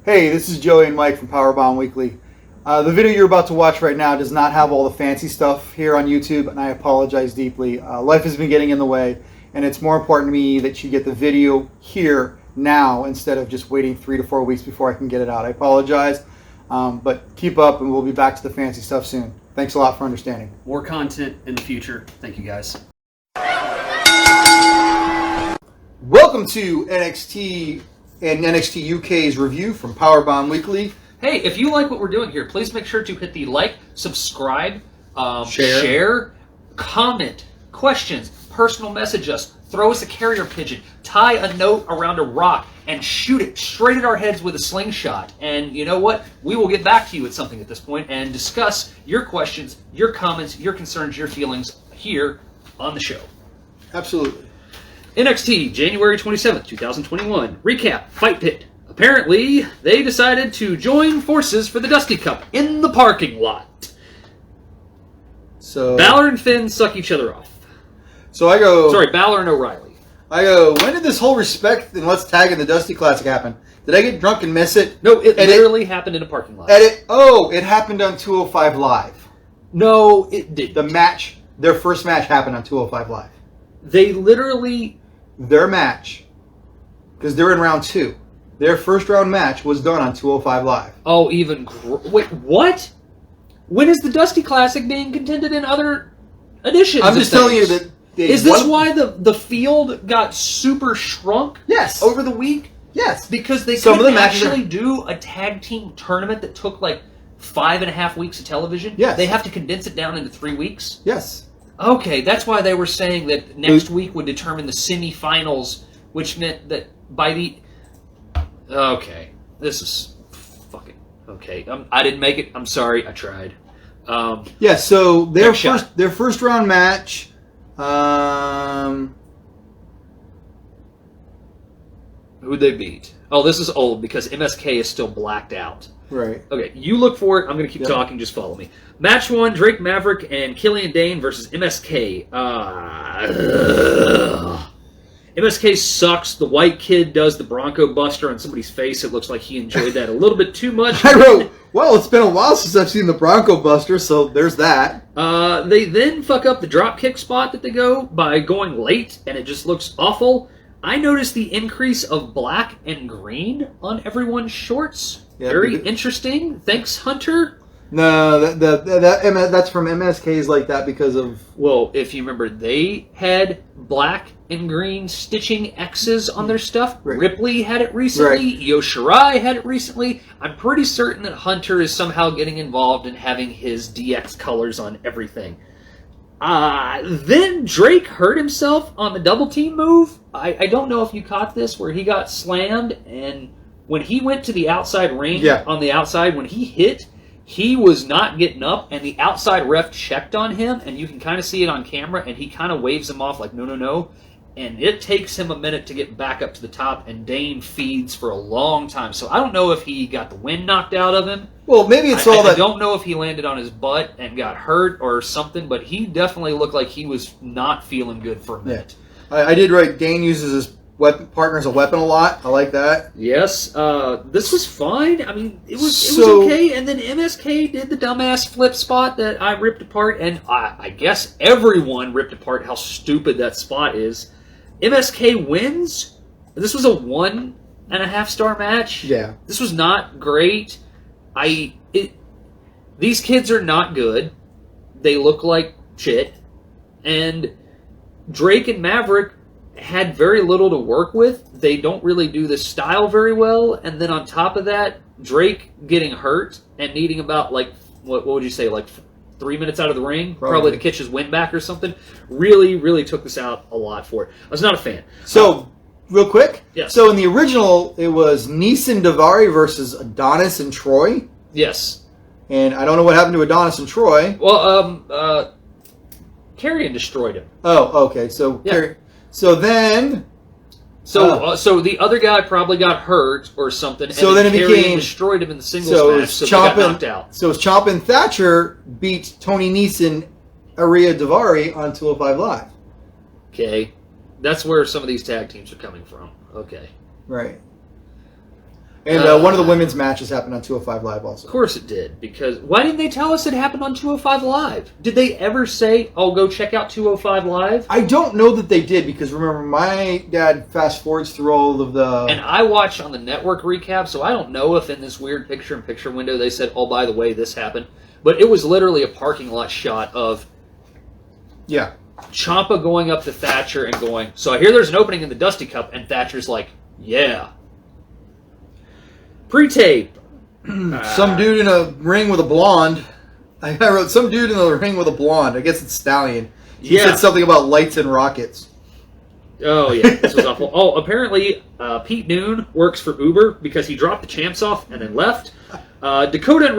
Hey, this is Joey and Mike from Powerbomb Weekly. The video you're about to watch right now does not have all the fancy stuff here on YouTube, and I apologize deeply. Life has been getting in the way, and it's more important to me that you get the video here now instead of just waiting 3 to 4 weeks before I can get it out. I apologize, but keep up, and we'll be back to the fancy stuff soon. Thanks a lot for understanding. More content in the future. Thank you, guys. Welcome to NXT and NXT UK's review from Powerbomb Weekly. Hey, if you like what we're doing here, please make sure to hit the like, subscribe, Share. comment, questions, personal message us, throw us a carrier pigeon, tie a note around a rock, and shoot it straight at our heads with a slingshot. And you know what? We will get back to you at something at this point and discuss your questions, your comments, your concerns, your feelings here on the show. Absolutely. NXT, January 27th, 2021. Recap, Fight Pit. Apparently, they decided to join forces for the Dusty Cup in the parking lot. So Balor and Finn suck each other off. So I go. Sorry, Balor and O'Reilly. I go. When did this whole respect and let's tag in the Dusty Classic happen? Did I get drunk and miss it? No, it literally happened in a parking lot. Oh, it happened on 205 Live. No, it didn't. Their first match happened on 205 Live. They literally... Their match, because they're in round 2. Their first round match was done on 205 Live. Oh, wait, what? When is the Dusty Classic being contended in other editions? I'm just telling you that... Is this why the field got super shrunk? Yes. Over the week? Yes. Because they Some of couldn't the matches actually do a tag team tournament that took like 5.5 weeks of television? Yes. They have to condense it down into 3 weeks? Yes. Okay, that's why they were saying that next week would determine the semifinals, which meant that by the... Okay, this is fucking... Okay, I didn't make it. I'm sorry. I tried. Yeah, so their shot. first round match... Who'd they beat? Oh, this is old because MSK is still blacked out. Right. Okay, you look for it. I'm going to keep talking. Just follow me. Match 1, Drake Maverick and Killian Dane versus MSK. MSK sucks. The white kid does the Bronco Buster on somebody's face. It looks like he enjoyed that a little bit too much. I wrote, well, it's been a while since I've seen the Bronco Buster, so there's that. They then fuck up the dropkick spot that they go by going late, and it just looks awful. I noticed the increase of black and green on everyone's shorts. Yeah, Very interesting. Thanks, Hunter. No, that's from MSK's like that because of... Well, if you remember, they had black and green stitching X's on their stuff. Right. Ripley had it recently. Right. Io Shirai had it recently. I'm pretty certain that Hunter is somehow getting involved in having his DX colors on everything. Then Drake hurt himself on the double team move. I don't know if you caught this, where he got slammed, and when he went to the outside ring on the outside, when he hit, he was not getting up, and the outside ref checked on him, and you can kind of see it on camera, and he kind of waves him off like, no, no, no. And it takes him a minute to get back up to the top, and Dane feeds for a long time. So I don't know if he got the wind knocked out of him. Well, maybe it's I don't know if he landed on his butt and got hurt or something, but he definitely looked like he was not feeling good for a minute. Yeah. I did write Dane uses his partner as a weapon a lot. I like that. Yes. This was fine. I mean, it was okay. And then MSK did the dumbass flip spot that I ripped apart, and I guess everyone ripped apart how stupid that spot is. MSK wins. This was a 1.5 star match. Yeah. This was not great. These kids are not good. They look like shit. And Drake and Maverick had very little to work with. They don't really do the style very well. And then on top of that, Drake getting hurt and needing about, like, what would you say, like 3 minutes out of the ring? Probably to catch his win back or something. Really, really took this out a lot for it. I was not a fan. So, real quick. Yes. So, in the original, it was Neeson Davari versus Adonis and Troy. Yes. And I don't know what happened to Adonis and Troy. Well, Karrion destroyed him. Oh, okay. So, Yeah. So then... So the other guy probably got hurt or something, So and then it Karrion became... destroyed him in the singles match, so they got knocked out. So it's Ciampa and Thatcher beat Tony Neeson, Aria Davari on 205 Live. Okay. That's where some of these tag teams are coming from. Okay. Right. And one of the women's matches happened on 205 Live also. Of course it did, because why didn't they tell us it happened on 205 Live? Did they ever say, oh, go check out 205 Live? I don't know that they did, because remember, my dad fast forwards through all of the... And I watch on the network recap, so I don't know if in this weird picture-in-picture window they said, oh, by the way, this happened. But it was literally a parking lot shot of Ciampa going up to Thatcher and going, so I hear there's an opening in the Dusty Cup, and Thatcher's like, yeah. Pre-tape. Some dude in a ring with a blonde. I wrote, some dude in a ring with a blonde. I guess it's Stallion. He said something about lights and rockets. Oh, yeah. This was awful. Oh, apparently Pete Noon works for Uber because he dropped the champs off and then left. Dakota and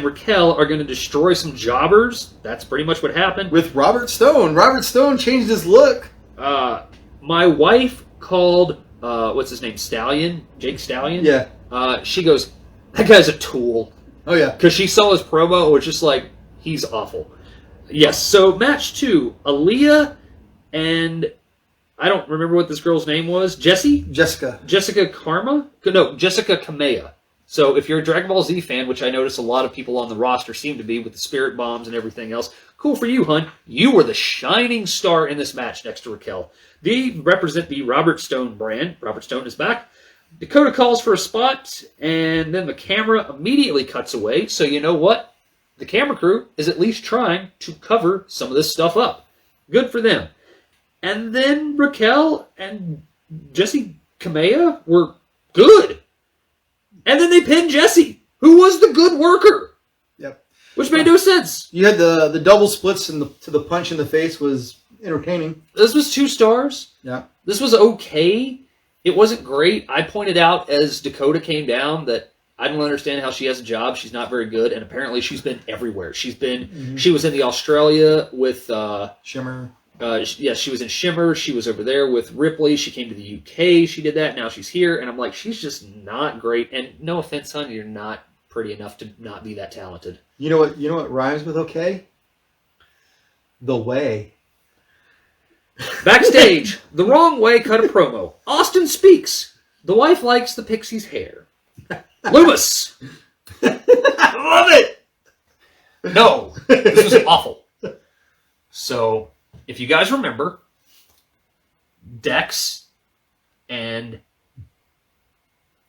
Raquel are going to destroy some jobbers. That's pretty much what happened. With Robert Stone. Robert Stone changed his look. My wife called, what's his name, Stallion? Jake Stallion? Yeah. She goes, that guy's a tool. Oh, yeah. Because she saw his promo and was just like, he's awful. Yes, so match 2, Aaliyah and I don't remember what this girl's name was. Jessica Karma? No, Jessica Kamea. So if you're a Dragon Ball Z fan, which I notice a lot of people on the roster seem to be with the spirit bombs and everything else, cool for you, hun. You were the shining star in this match next to Raquel. They represent the Robert Stone brand. Robert Stone is back. Dakota calls for a spot, and then the camera immediately cuts away. So you know what? The camera crew is at least trying to cover some of this stuff up. Good for them. And then Raquel and Jessie Kamea were good. And then they pinned Jessie, who was the good worker. Yep. Which made no sense. You had the double splits and to the punch in the face was entertaining. This was 2 stars. Yeah. This was okay. It wasn't great. I pointed out as Dakota came down that I don't understand how she has a job. She's not very good, and apparently she's been everywhere. She's been. She was in the Australia with Shimmer. She was in Shimmer. She was over there with Ripley. She came to the UK. She did that. Now she's here, and I'm like, she's just not great. And no offense, son, you're not pretty enough to not be that talented. You know what rhymes with okay? The Way. Backstage, The Wrong Way cut a promo. Austin speaks. The wife likes the pixie's hair. Loomis. I love it. No, this was awful. So, if you guys remember, Dex and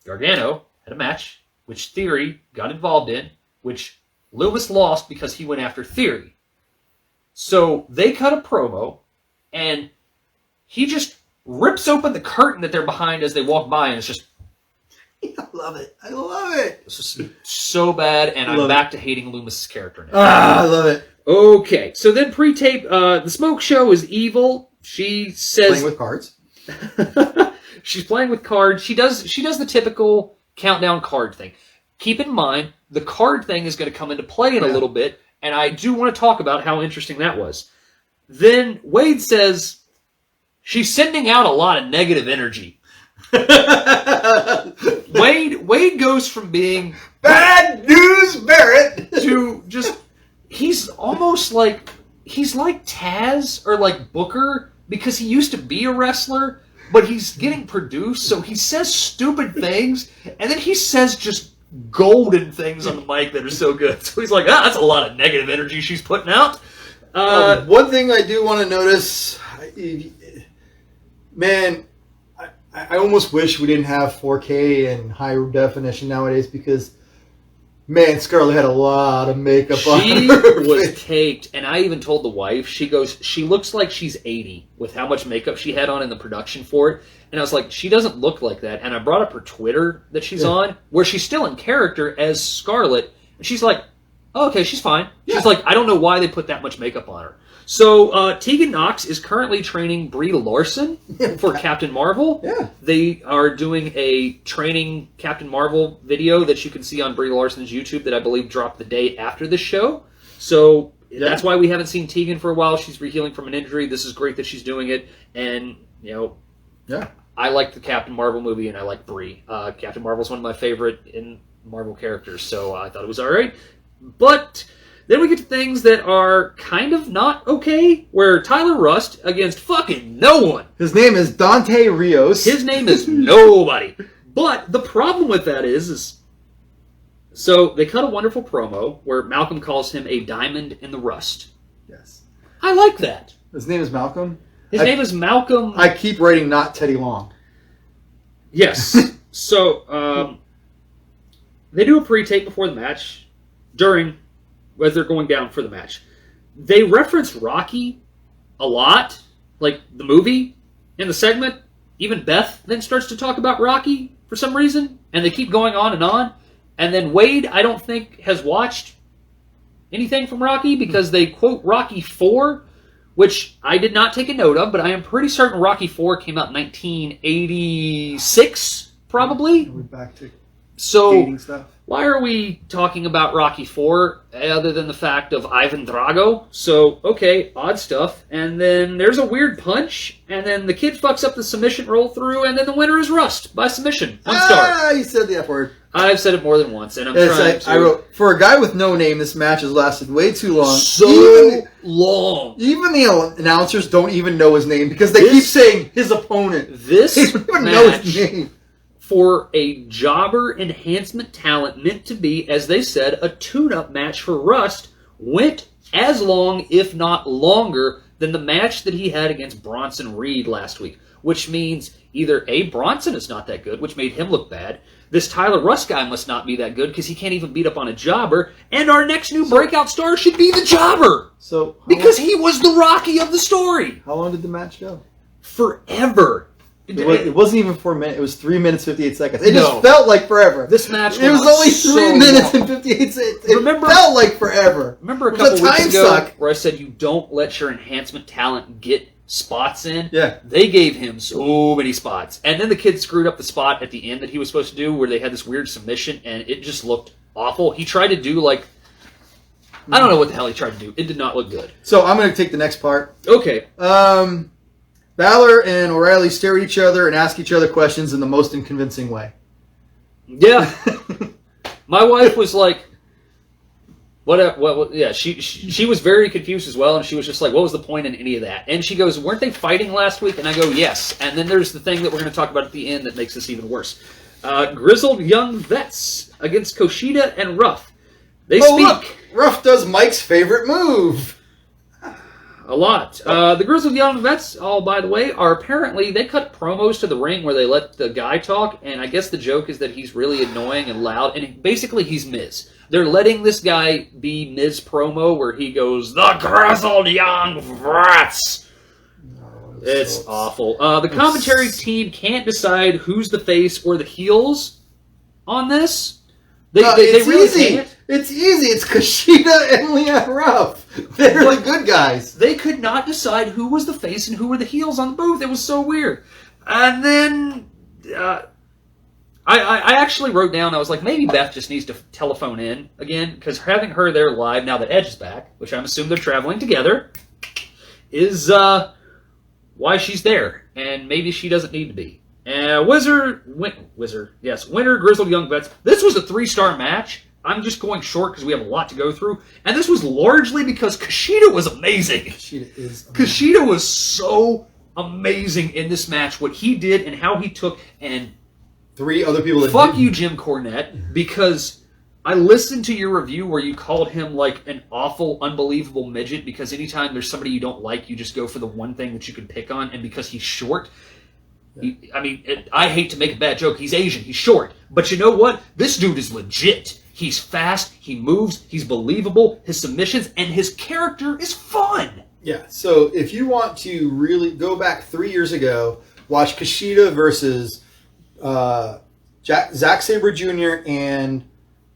Gargano had a match, which Theory got involved in, which Loomis lost because he went after Theory. So, they cut a promo, and he just rips open the curtain that they're behind as they walk by, and it's just... I love it. I love it. This is so bad, and I'm back to hating Loomis' character now. I love it. Okay, so then pre-tape, the Smoke Show is evil. She says... Playing with cards. She's playing with cards. She does the typical countdown card thing. Keep in mind, the card thing is going to come into play in a little bit, and I do want to talk about how interesting that was. Then Wade says, she's sending out a lot of negative energy. Wade goes from being Bad News Barrett to just, he's almost like, he's like Taz or like Booker because he used to be a wrestler, but he's getting produced, so he says stupid things, and then he says just golden things on the mic that are so good. So he's like, that's a lot of negative energy she's putting out. One thing I do want to notice, man, I almost wish we didn't have 4K and high definition nowadays because, man, Scarlett had a lot of makeup on her. She was caked, and I even told the wife, she goes, she looks like she's 80 with how much makeup she had on in the production for it. And I was like, she doesn't look like that. And I brought up her Twitter that she's on, where she's still in character as Scarlett, and she's like, oh, okay, she's fine. She's like, I don't know why they put that much makeup on her. So Tegan Knox is currently training Brie Larson for Captain Marvel. Yeah. They are doing a training Captain Marvel video that you can see on Brie Larson's YouTube that I believe dropped the day after the show. So that's why we haven't seen Tegan for a while. She's rehealing from an injury. This is great that she's doing it. And, I like the Captain Marvel movie and I like Brie. Captain Marvel's one of my favorite in Marvel characters, so I thought it was all right. But then we get to things that are kind of not okay, where Tyler Rust against fucking no one. His name is Dante Rios. His name is nobody. But the problem with that is so they cut a wonderful promo where Malcolm calls him a diamond in the rust. Yes. I like that. His name is Malcolm? His name is Malcolm. I keep writing not Teddy Long. Yes. So, they do a pre-tape before the match, during, as they're going down for the match. They reference Rocky a lot, like the movie, in the segment. Even Beth then starts to talk about Rocky for some reason, and they keep going on. And then Wade, I don't think, has watched anything from Rocky because they quote Rocky 4, which I did not take a note of, but I am pretty certain Rocky 4 came out in 1986, probably. We're back to So, stuff. why are we talking about Rocky 4 other than the fact of Ivan Drago? So, okay, odd stuff. And then there's a weird punch, and then the kid fucks up the submission roll through, and then the winner is Rust by submission. 1 star. You said the F word. I've said it more than once, and I'm Yes, trying to... I wrote, for a guy with no name, this match has lasted way too long. Long. Even the announcers don't even know his name because they keep saying his opponent. This They don't even match, know his name. for a jobber enhancement talent meant to be, as they said, a tune-up match for Rust, went as long, if not longer, than the match that he had against Bronson Reed last week. Which means either A, Bronson is not that good, which made him look bad. This Tyler Rust guy must not be that good because he can't even beat up on a jobber. And our next new breakout star should be the jobber. So Because he was the Rocky of the story. how long did the match go? Forever. It wasn't even 4 minutes. It was 3 minutes 58 seconds. It No. just felt like forever. This match It was went on only so 3 minutes long. and 58 seconds. It Remember- felt like forever. Remember a It was couple weeks time ago suck. where I said you don't let your enhancement talent get spots in? Yeah. They gave him so many spots. And then the kid screwed up the spot at the end that he was supposed to do where they had this weird submission and it just looked awful. He tried to do like... I don't know what the hell he tried to do. It did not look good. So I'm going to take the next part. Okay. Balor and O'Reilly stare at each other and ask each other questions in the most unconvincing way. Yeah. My wife was like... What? Yeah, she was very confused as well, and she was just like, what was the point in any of that? And she goes, weren't they fighting last week? And I go, yes. And then there's the thing that we're going to talk about at the end that makes this even worse. Grizzled Young Vets against Kushida and Ruff. They speak Look! Ruff does Mike's favorite move. a lot. The Grizzled Young Vets, by the way, are apparently, they cut promos to the ring where they let the guy talk, and I guess the joke is that he's really annoying and loud, and basically he's Miz. They're letting this guy be Miz promo where he goes, the Grizzled Young Vets. It's awful. The commentary team can't decide who's the face or the heels on this. They really easy. can't. It's easy. It's Kushida and Leon Ruff. They're the good guys. They could not decide who was the face and who were the heels on the booth. It was so weird. And then I actually wrote down, I was like, maybe Beth just needs to telephone in again, because having her there live, now that Edge is back, which I'm assuming they're traveling together, is why she's there. And maybe she doesn't need to be. Winner, Grizzled Young Vets. This was a 3-star match. I'm just going short because we have a lot to go through. And this was largely because Kushida was amazing. Kushida was so amazing in this match. What he did and how he took and... 3 other people... Fuck you, Jim Cornette, because I listened to your review where you called him like an awful, unbelievable midget because anytime there's somebody you don't like, you just go for the one thing that you can pick on. And because he's short... I hate to make a bad joke. He's Asian. He's short. But you know what? This dude is legit. He's fast. He moves. He's believable. His submissions and his character is fun. Yeah. So if you want to really go back 3 years ago, watch Kushida versus Zack Sabre Jr. and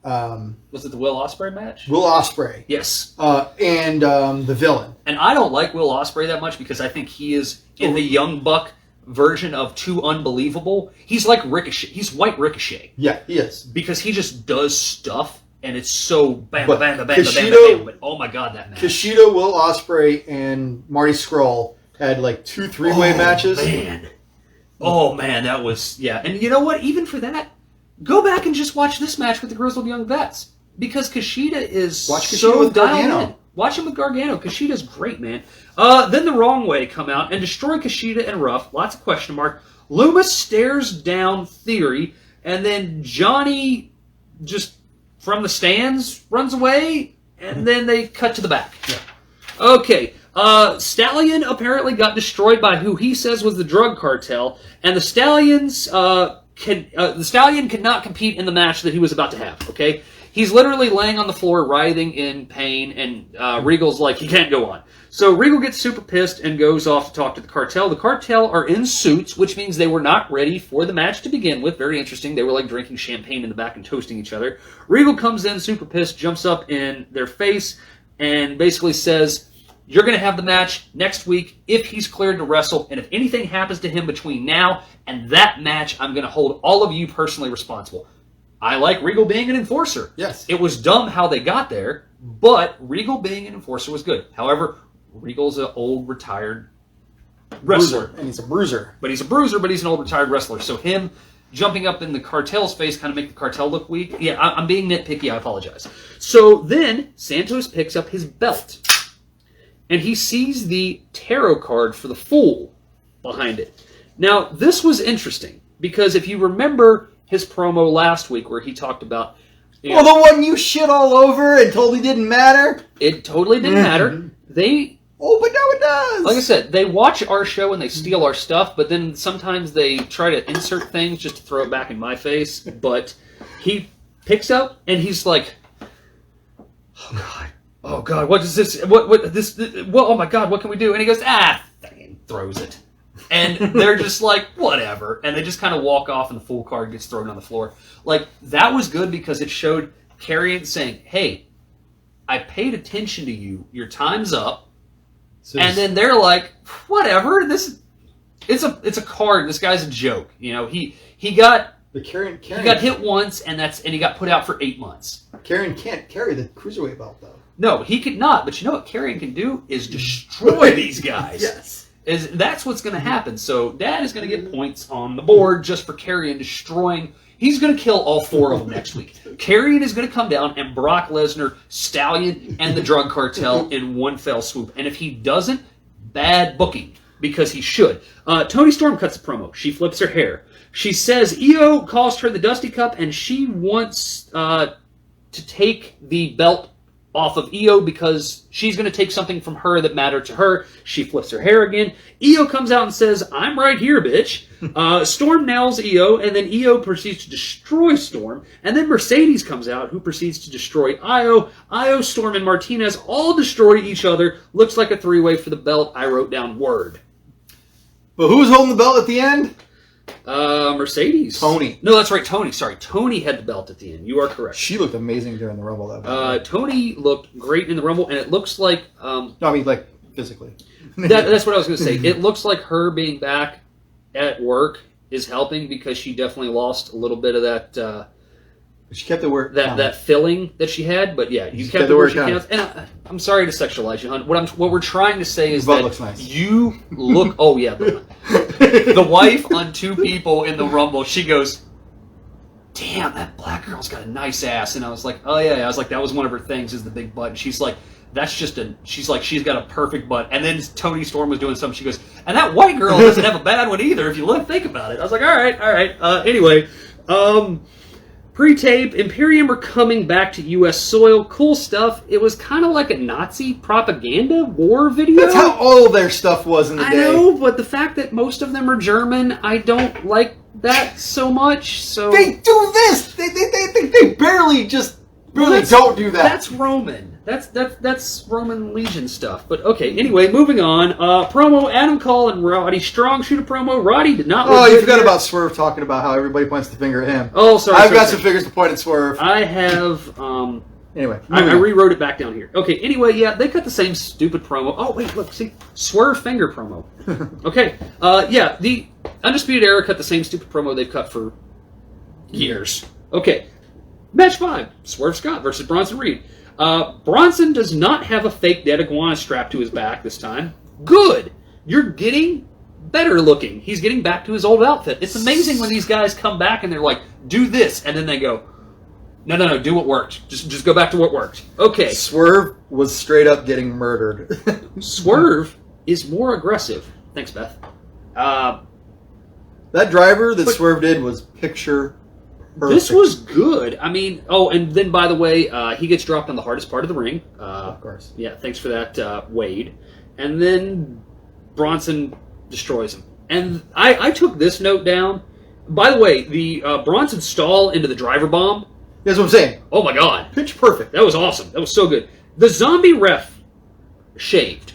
was it the Will Ospreay match? Will Ospreay. Yes. And the villain. And I don't like Will Ospreay that much because I think he is in the Young Buck version of Too Unbelievable. He's like Ricochet. He's white Ricochet. Yeah, he is. Because he just does stuff, and it's so bam, But bam, bam, bam, Kushida- bam, bam, bam. But oh my god, that match. Kushida, Will Ospreay, and Marty Scurll had like 2 3-way matches. Oh man, that was... Yeah, and you know what? Even for that, go back and just watch this match with the Grizzled Young Vets. Because Kushida is Watch Kushida so with dialed Gargano. in. Watch him with Gargano. Kushida's great, man. Then the Wrong Way come out and destroy Kushida and Ruff. Lots of question mark. Loomis stares down Theory. and then Johnny just from the stands runs away, and then they cut to the back. Yeah. Okay, Stallion apparently got destroyed by who he says was the drug cartel, and the Stallions the Stallion could not compete in the match that he was about to have. Okay, he's literally laying on the floor, writhing in pain, and Regal's like, he can't go on. So Regal gets super pissed and goes off to talk to the cartel. The cartel are in suits, which means they were not ready for the match to begin with. Very interesting. They were like drinking champagne in the back and toasting each other. Regal comes in super pissed, jumps up in their face, and basically says, you're going to have the match next week if he's cleared to wrestle, and if anything happens to him between now and that match, I'm going to hold all of you personally responsible. I like Regal being an enforcer. Yes. It was dumb how they got there, but Regal being an enforcer was good. However, Regal's an old retired wrestler. And he's a bruiser. But he's an old retired wrestler. So him jumping up in the cartel's face kind of make the cartel look weak. Yeah, I'm being nitpicky. I apologize. So then Santos picks up his belt. And he sees the tarot card for the Fool behind it. Now, this was interesting. Because if you remember his promo last week where he talked about... Well, the one you shit all over and totally didn't matter? It totally didn't matter. Oh, but now it does! Like I said, they watch our show and they steal our stuff, but then sometimes they try to insert things just to throw it back in my face. But he picks up and he's like, oh God, what is this? Oh my God, what can we do? And he goes, and throws it. And they're just like, whatever. And they just kind of walk off and the Fool card gets thrown on the floor. Like, that was good because it showed Karrion saying, hey, I paid attention to you. Your time's up. So and then they're like, whatever. It's a card. This guy's a joke. You know, he got hit once, and he got put out for 8 months. Karrion can't carry the cruiserweight belt though. No, he could not. But you know what Karrion can do is destroy these guys. Yes. That's what's going to happen. So Dad is going to get points on the board just for Karrion destroying. He's going to kill all 4 of them next week. Karrion is going to come down and Brock Lesnar, Stallion, and the drug cartel in one fell swoop. And if he doesn't, bad booking, because he should. Toni Storm cuts a promo. She flips her hair. She says Io calls her the Dusty Cup, and she wants to take the belt off of Io because she's going to take something from her that mattered to her. She flips her hair again. Io comes out and says, I'm right here, bitch. Storm nails Io, and then Io proceeds to destroy Storm. And then Mercedes comes out, who proceeds to destroy Io. Io, Storm, and Martinez all destroy each other. Looks like a 3-way for the belt. I wrote down word. But who's holding the belt at the end? Mercedes. Toni. No, that's right, Toni. Sorry, Toni had the belt at the end. You are correct. She looked amazing during the Rumble, though. Toni looked great in the Rumble, and it looks like... no, I mean, like, physically. That's what I was going to say. It looks like her being back at work is helping because she definitely lost a little bit of that... she kept the work that filling that she had, but yeah, you kept the word she counts. And I'm sorry to sexualize you, hon. What we're trying to say is that looks nice. You look... Oh, yeah, the wife on 2 People in the Rumble, she goes, damn, that black girl's got a nice ass. And I was like, oh, yeah. I was like, that was one of her things is the big butt. And she's like, she's she's got a perfect butt. And then Toni Storm was doing something. She goes, and that white girl doesn't have a bad one either if you think about it. I was like, all right. Anyway, pre-tape, Imperium are coming back to U.S. soil. Cool stuff. It was kind of like a Nazi propaganda war video. That's how all their stuff was in the day. I know, but the fact that most of them are German, I don't like that so much. So they do this. They barely don't do that. That's Roman. That's Roman Legion stuff. But okay, anyway, moving on. Promo, Adam Cole and Roddy Strong shoot a promo. Roddy did not... Oh, you forgot about Swerve talking about how everybody points the finger at him. Oh, sorry. I've got some fingers to point at Swerve. I have... Anyway. I rewrote it back down here. Okay, anyway, yeah, they cut the same stupid promo. Oh, wait, look, see? Swerve finger promo. Okay, yeah, the Undisputed Era cut the same stupid promo they've cut for years. Okay, match 5. Swerve Scott versus Bronson Reed. Bronson does not have a fake dead iguana strapped to his back this time. Good. You're getting better looking. He's getting back to his old outfit. It's amazing when these guys come back and they're like, do this, and then they go, no, do what worked. Just go back to what worked. Okay. Swerve was straight up getting murdered. Swerve is more aggressive. Thanks, Beth. That driver that Swerve did was picture This was good. I mean, and then, by the way, he gets dropped on the hardest part of the ring. Of course. Yeah, thanks for that, Wade. And then Bronson destroys him. And I took this note down. By the way, the Bronson stall into the driver bomb. That's what I'm saying. Oh, my God. Pitch perfect. That was awesome. That was so good. The zombie ref shaved.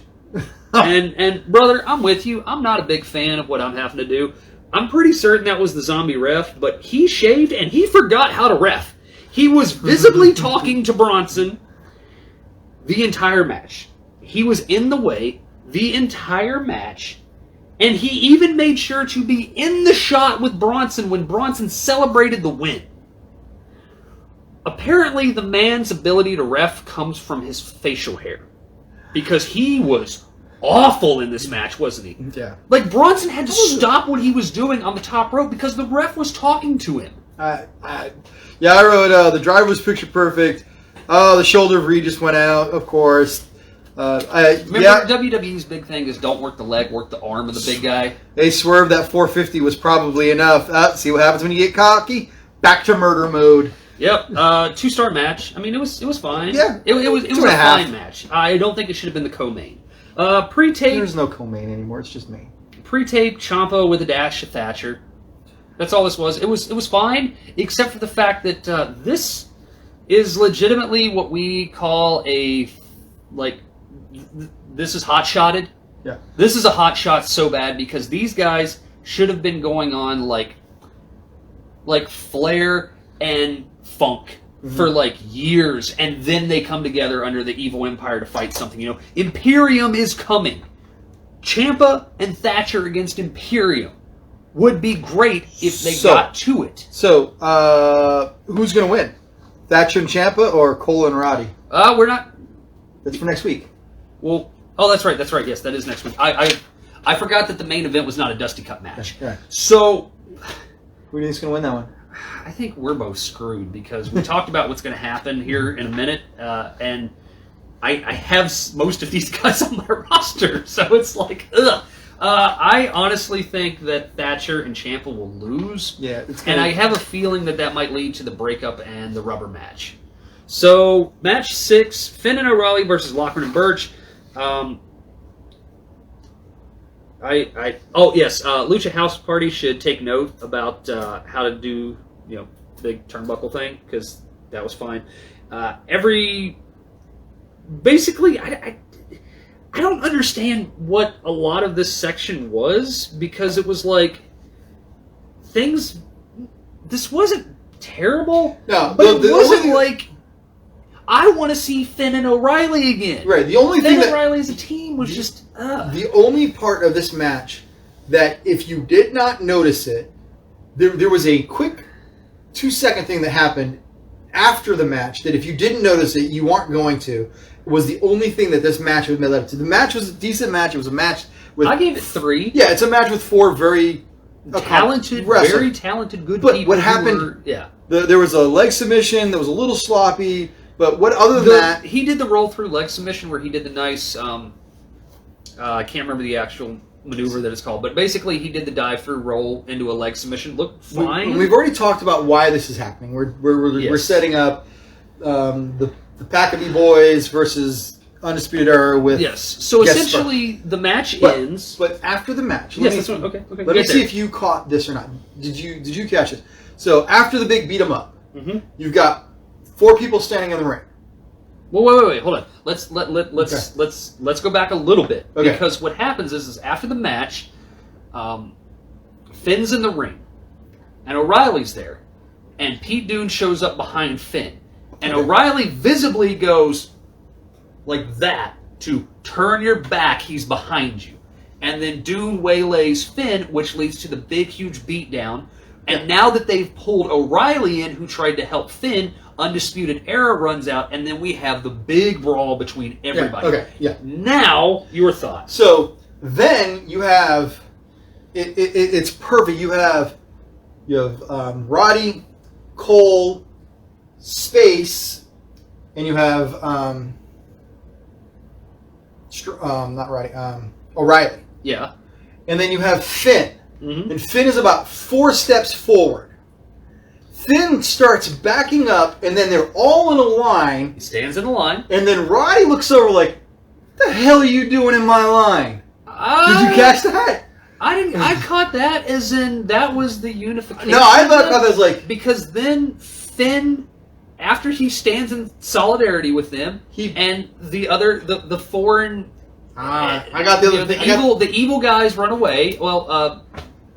And, brother, I'm with you. I'm not a big fan of what I'm having to do. I'm pretty certain that was the zombie ref, but he shaved and he forgot how to ref. He was visibly talking to Bronson the entire match. He was in the way the entire match, and he even made sure to be in the shot with Bronson when Bronson celebrated the win. Apparently, the man's ability to ref comes from his facial hair, because he was awful in this match, wasn't he? Yeah. Like, Bronson had to stop what he was doing on the top rope because the ref was talking to him. I wrote the driver was picture perfect. The shoulder of Reed just went out, of course. Remember, WWE's big thing is don't work the leg, work the arm of the big guy. They swerved that 450 was probably enough. See what happens when you get cocky? Back to murder mode. Yep. 2-star match. I mean, it was fine. Yeah. It was a fine match. I don't think it should have been the co-main. Pre-tape. There's no co-main anymore. It's just main. Pre-tape Ciampa with a dash of Thatcher. That's all this was. It was fine, except for the fact that this is legitimately what we call this is hot-shotted. Yeah. This is a hot shot so bad because these guys should have been going on like Flair and Funk for years, and then they come together under the Evil Empire to fight something. Imperium is coming. Ciampa and Thatcher against Imperium would be great if they got to it. So, who's going to win? Thatcher and Ciampa or Cole and Roddy? We're not. That's for next week. Well, that's right. Yes, that is next week. I forgot that the main event was not a Dusty Cup match. Okay. So, who do you think's going to win that one? I think we're both screwed because we talked about what's going to happen here in a minute, and I have most of these guys on my roster, so it's like, ugh. I honestly think that Thatcher and Ciampa will lose, and I have a feeling that might lead to the breakup and the rubber match. So, match 6, Finn and O'Reilly versus Lochran and Birch. Lucha House Party should take note about how to do, big turnbuckle thing, because that was fine. Basically, I don't understand what a lot of this section was, because it was like, this wasn't terrible, no, but it wasn't like, I want to see Finn and O'Reilly again. Right, the only thing Finn and O'Reilly as a team was just... The only part of this match that, if you did not notice it, there was a quick 2-second thing that happened after the match that if you didn't notice it, you aren't going to. It was the only thing that this match was led up to. The match was a decent match. It was a match with... I gave it 3. Yeah, it's a match with 4 very... talented, wrestlers. very talented, good but people. What happened... Yeah. There was a leg submission that was a little sloppy, but what other than that... He did the roll-through leg submission where he did the nice... I can't remember the actual maneuver that it's called, but basically he did the dive-through roll into a leg submission. Looked fine. We've already talked about why this is happening. We're setting up the Packabee Boys versus Undisputed Era with... Yes. So essentially, the match ends... But after the match... Okay. Let me see if you caught this or not. Did you catch it? So after the big beat 'em up, you've got 4 people standing in the ring. Well, wait, hold on. Let's go back a little bit, because what happens is after the match, Finn's in the ring, and O'Reilly's there, and Pete Dunne shows up behind Finn, and O'Reilly visibly goes like that to turn your back. He's behind you, and then Dunne waylays Finn, which leads to the big, huge beatdown. And now that they've pulled O'Reilly in, who tried to help Finn, Undisputed Era runs out, and then we have the big brawl between everybody. Now, your thoughts. So then you have it's perfect. You have Roddy, Cole, Space, and you have O'Reilly. Yeah. And then you have Finn. And Finn is about 4 steps forward. Finn starts backing up, and then they're all in a line. He stands in the line. And then Roddy looks over like, what the hell are you doing in my line? Did you catch that? I didn't. I caught that as in that was the unification. No, I thought that was like... Because then Finn, after he stands in solidarity with them, and the other, the foreign... I got the other thing. The evil guys run away. Well,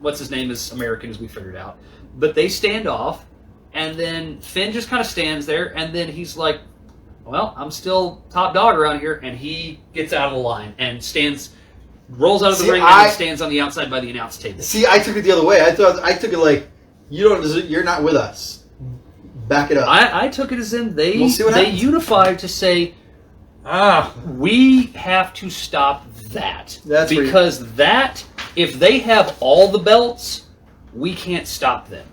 what's his name is American, as we figured out. But they stand off, and then Finn just kind of stands there, and then he's like, well, I'm still top dog around here, and he gets out of the line and rolls out of the ring and stands on the outside by the announce table. See, I took it the other way. I took it like, you're not with us. Back it up. I took it as in they happens. unified to say, we have to stop that. If they have all the belts, we can't stop them.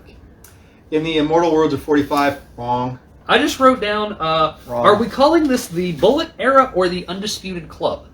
In the immortal words of 45, wrong. I just wrote down, are we calling this the Bullet Era or the Undisputed Club?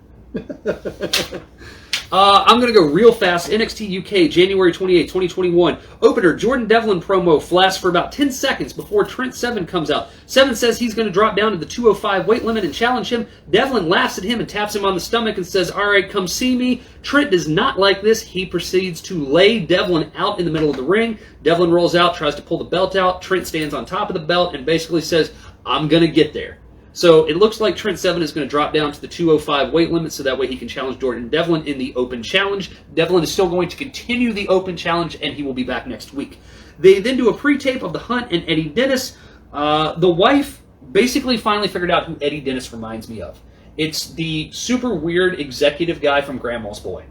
I'm going to go real fast. NXT UK, January 28, 2021. Opener, Jordan Devlin promo lasts for about 10 seconds before Trent Seven comes out. Seven says he's going to drop down to the 205 weight limit and challenge him. Devlin laughs at him and taps him on the stomach and says, all right, come see me. Trent does not like this. He proceeds to lay Devlin out in the middle of the ring. Devlin rolls out, tries to pull the belt out. Trent stands on top of the belt and basically says, I'm going to get there. So it looks like Trent Seven is going to drop down to the 205 weight limit so that way he can challenge Jordan Devlin in the Open Challenge. Devlin is still going to continue the Open Challenge, and he will be back next week. They then do a pre-tape of The Hunt and Eddie Dennis. The wife basically finally figured out who Eddie Dennis reminds me of. It's the super weird executive guy from Grandma's Boy.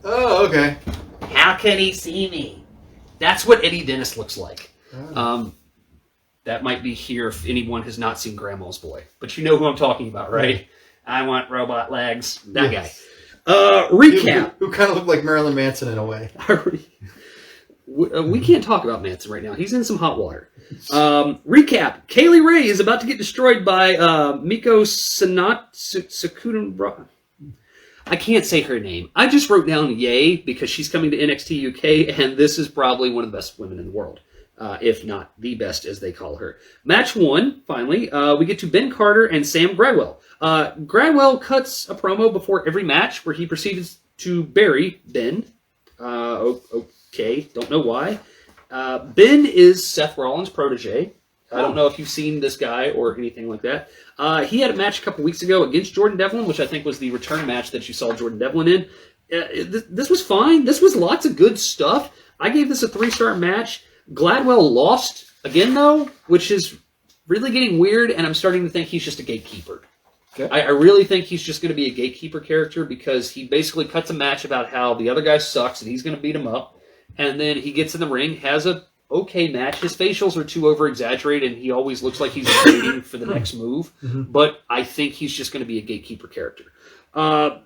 Oh, okay. How can he see me? That's what Eddie Dennis looks like. Oh. That might be here if anyone has not seen Grandma's Boy. But you know who I'm talking about, right? I want robot legs. That guy. Recap. Who kind of looked like Marilyn Manson in a way. We can't talk about Manson right now. He's in some hot water. Recap. Kaylee Ray is about to get destroyed by Miko Sakudan. I can't say her name. I just wrote down yay because she's coming to NXT UK, and this is probably one of the best women in the world. If not the best, as they call her. Match 1, finally, we get to Ben Carter and Sam Gradwell. Gradwell cuts a promo before every match where he proceeds to bury Ben. Okay, don't know why. Ben is Seth Rollins' protege. I don't know if you've seen this guy or anything like that. He had a match a couple weeks ago against Jordan Devlin, which I think was the return match that you saw Jordan Devlin in. This was fine. This was lots of good stuff. I gave this a 3-star match. Gladwell lost again, though, which is really getting weird, and I'm starting to think he's just a gatekeeper. Okay. I really think he's just going to be a gatekeeper character because he basically cuts a match about how the other guy sucks and he's going to beat him up, and then he gets in the ring, has a okay match. His facials are too over-exaggerated, and he always looks like he's waiting for the next move, but I think he's just going to be a gatekeeper character. Not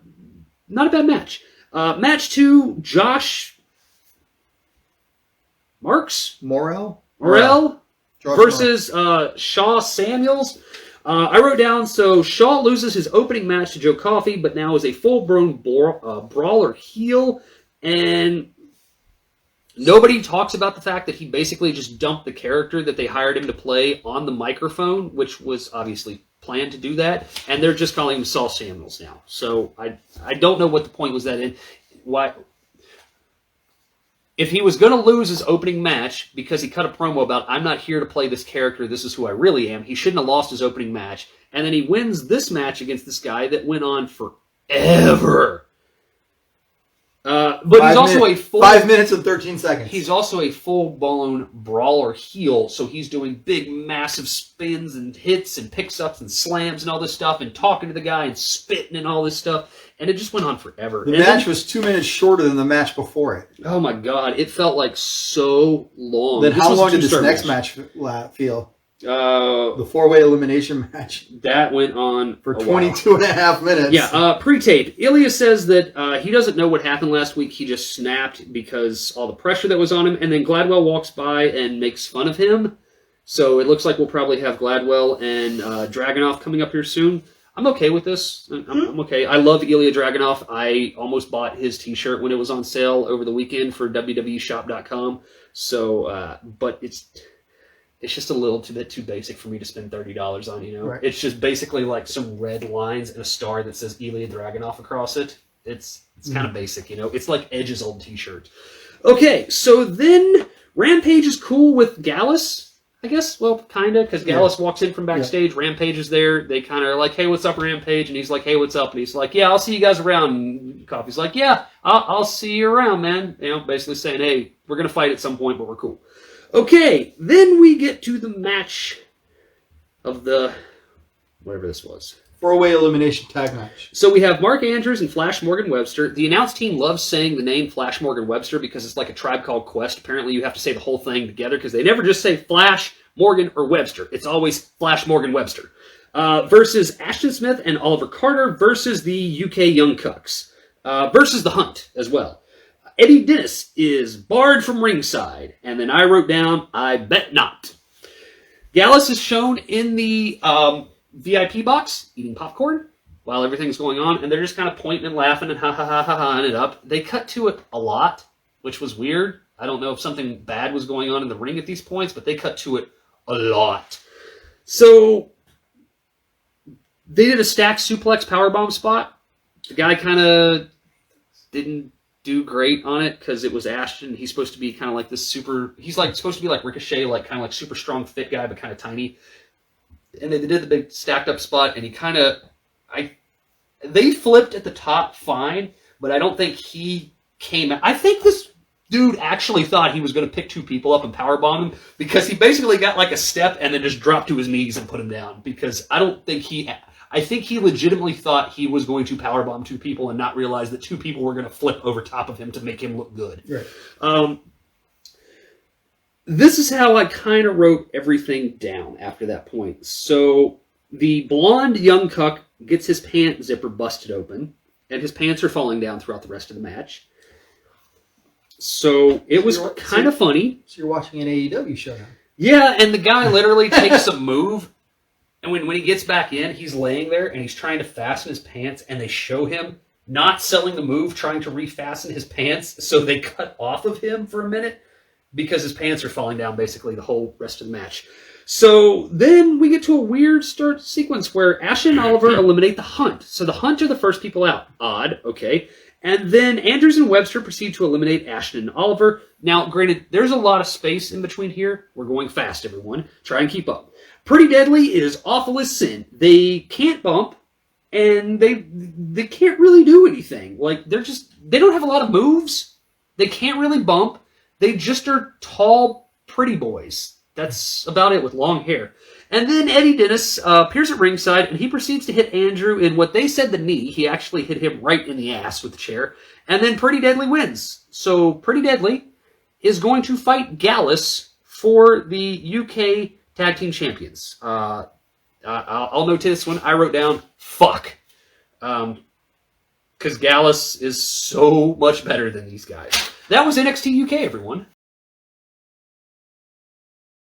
a bad match. Match 2, Josh... Morrell versus Shaw Samuels. I wrote down, so Shaw loses his opening match to Joe Coffey, but now is a full-blown brawler heel, and nobody talks about the fact that he basically just dumped the character that they hired him to play on the microphone, which was obviously planned to do that, and they're just calling him Shaw Samuels now. So I don't know what the point was that in. Why... If he was going to lose his opening match because he cut a promo about, I'm not here to play this character, this is who I really am, he shouldn't have lost his opening match. And then he wins this match against this guy that went on forever. But he's also a full... 5 minutes and 13 seconds. He's also a full-blown brawler heel, so he's doing big, massive spins and hits and picks-ups and slams and all this stuff and talking to the guy and spitting and all this stuff. And it just went on forever. The match was 2 minutes shorter than the match before it. Oh, my God. It felt like so long. Then how long did this next match feel? The 4-way elimination match. That went on for 22 and a half minutes. Yeah, pre-tape. Ilya says that he doesn't know what happened last week. He just snapped because all the pressure that was on him. And then Gladwell walks by and makes fun of him. So it looks like we'll probably have Gladwell and Dragunov coming up here soon. I'm okay with this. I'm okay. I love Ilya Dragunov. I almost bought his t-shirt when it was on sale over the weekend for www.shop.com. So, but it's... it's just a little bit too basic for me to spend $30 on, you know? Right. It's just basically like some red lines and a star that says Ilya Dragunov across it. It's kind of basic, you know? It's like Edge's old t-shirt. Okay, so then Rampage is cool with Gallus, I guess. Well, kind of, because Gallus walks in from backstage. Rampage is there. They kind of are like, hey, what's up, Rampage? And he's like, hey, what's up? And he's like, yeah, I'll see you guys around. And Coffee's like, yeah, I'll see you around, man. You know, basically saying, hey, we're going to fight at some point, but we're cool. Okay, then we get to the match of the, whatever this was. 4-way elimination tag match. So we have Mark Andrews and Flash Morgan Webster. The announce team loves saying the name Flash Morgan Webster because it's like a Tribe Called Quest. Apparently you have to say the whole thing together because they never just say Flash, Morgan, or Webster. It's always Flash Morgan Webster. Versus Ashton Smith and Oliver Carter versus the UK Young Cucks. Versus The Hunt as well. Eddie Dennis is barred from ringside. And then I wrote down, I bet not. Gallus is shown in the VIP box eating popcorn while everything's going on. And they're just kind of pointing and laughing and ha-ha-ha-ha-ha-ing it up. They cut to it a lot, which was weird. I don't know if something bad was going on in the ring at these points, but they cut to it a lot. So they did a stacked suplex powerbomb spot. The guy kind of didn't do great on it because it was Ashton. He's supposed to be kind of like this super. He's like supposed to be like Ricochet, like kind of like super strong, fit guy, but kind of tiny. And they did the big stacked up spot, and he kind of, they flipped at the top fine, but I don't think he came out. I think this dude actually thought he was going to pick two people up and powerbomb him because he basically got like a step and then just dropped to his knees and put him down because I think he legitimately thought he was going to powerbomb two people and not realize that two people were going to flip over top of him to make him look good. Right. This is how I kind of wrote everything down after that point. So the blonde young cuck gets his pant zipper busted open, and his pants are falling down throughout the rest of the match. So it was kind of funny. So you're watching an AEW show now. Yeah, and the guy literally takes a move, and when he gets back in, he's laying there, and he's trying to fasten his pants, and they show him not selling the move, trying to refasten his pants, so they cut off of him for a minute, because his pants are falling down basically the whole rest of the match. So then we get to a weird start sequence where Ashton and Oliver eliminate the Hunt. So the Hunt are the first people out. Odd, okay. And then Andrews and Webster proceed to eliminate Ashton and Oliver. Now, granted, there's a lot of space in between here. We're going fast, everyone. Try and keep up. Pretty Deadly is awful as sin. They can't bump, and they can't really do anything. Like, they don't have a lot of moves. They can't really bump. They just are tall, pretty boys. That's about it with long hair. And then Eddie Dennis appears at ringside, and he proceeds to hit Andrew in what they said the knee. He actually hit him right in the ass with the chair. And then Pretty Deadly wins. So Pretty Deadly is going to fight Gallus for the UK Tag Team Champions. I'll note this one. I wrote down, fuck. Because Gallus is so much better than these guys. That was NXT UK, everyone.